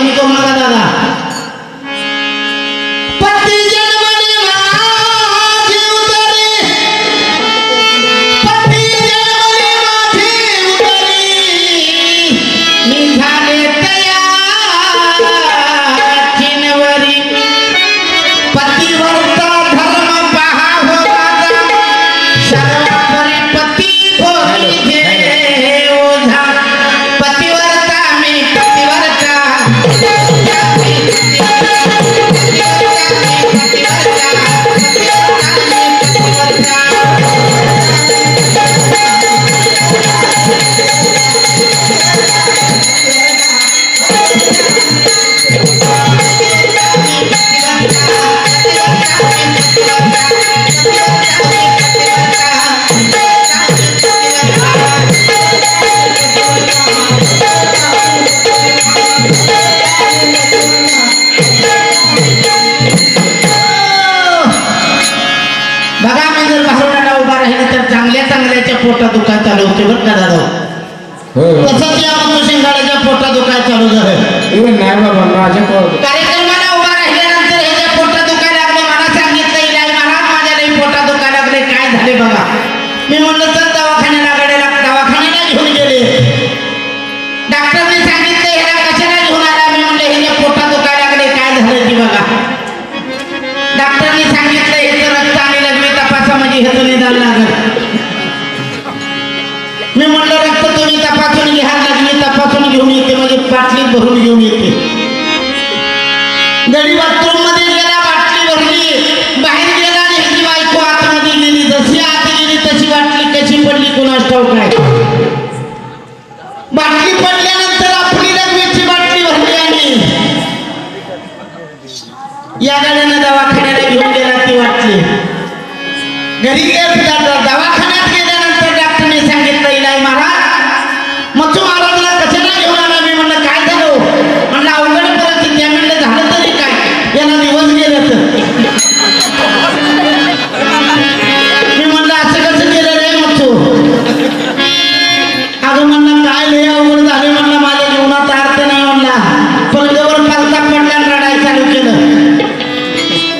कमी करू नका दादा. पोटा दुखाय चालू होते बरं का दादा. तसंच या शिंगाड्याच्या पोटा दुखाय चालू झालं. नाही बाबा माझ्या कार्यक्रमाला उभा राहिल्यानंतर ह्याच्या पोटा दुखायला लागले. मला सांगितलं इलाज महाराज माझ्या लई पोटा दुखायला लागले. काय झाले बघा. मी म्हणलं तर दवाखान्याला घेऊन गेले. डॉक्टरने सांगितलं ह्याला कशाला घेऊन आला. मी म्हणलं ह्याच्या पोटा दुखायला लागले. काय झालं की बघा. डॉक्टरने सांगितलं ह्याचं रक्त आणि लघवी तपासा म्हणजे ह्याचं निदान लागलं. मी म्हणलं रक्त तुम्ही तपासून घ्या. लग्नी तपासून घेऊन येते म्हणजे बाटलीत भरून घेऊन येते. गडी बाथरूम मध्ये गेला बाटली भरली. बाहेर गेला आणि ह्याची बायको आतमध्ये गेली. जशी आत गेली तशी बाटली कशी पडली कुणास ठाऊक नाही. बाटली पडल्यानंतर आपली लग्नीची बाटली भरली आणि या गाड्यानं दवाखान्याला घेऊन गेला. ती बाटली घरी दवाखान्यात गेल्यानंतर डॉक्टरने सांगितलं इलाज महाराज मच्छू महाराजला कशाला घेऊन आला. मी म्हणलं काय झालं. म्हणलं अवघड परिस्थिती. म्हणलं झालं तरी काय याला दिवस गेलं तर. मी म्हणलं असं कसं केलं रे मच्छू. अगं म्हणलं काय लय अवघड झाले. म्हणलं माझ्या जीवनात अर्थ नाही. म्हणला पलंगावर पालता पडला रडायला चालू केलं.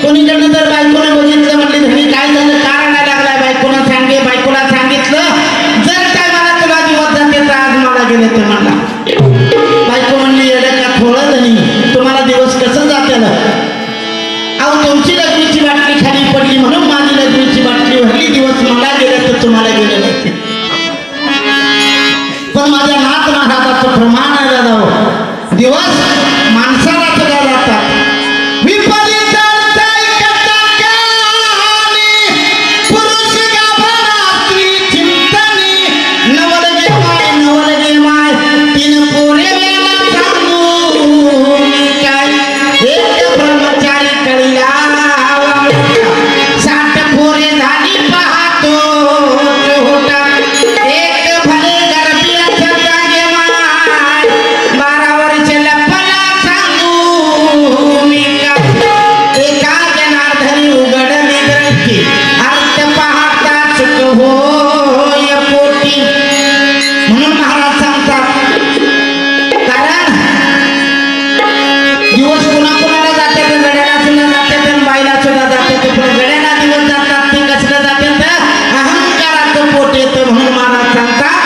कोणीकडनं तर बायकोने बघितलं. म्हणले धनी काय झालं का रडायला लागलाय. बायकोला सांगितलं जर काय मला तुला दिवस जाते तर आज मला गेले तर म्हणला. बायको म्हणली येडं का थोडं धनी तुम्हाला दिवस कसं जाते. अहो तुमची लग्नीची बाटली खाली पडली म्हणून माझी लग्नीची बाटली भरली. दिवस मला गेले तर तुम्हाला गेले नसते. पण माझ्या नाथ महाराजाचं प्रमाण आहे दादा. दिवस माणसाला सुद्धा जातात. म्हणून महाराज सांगतात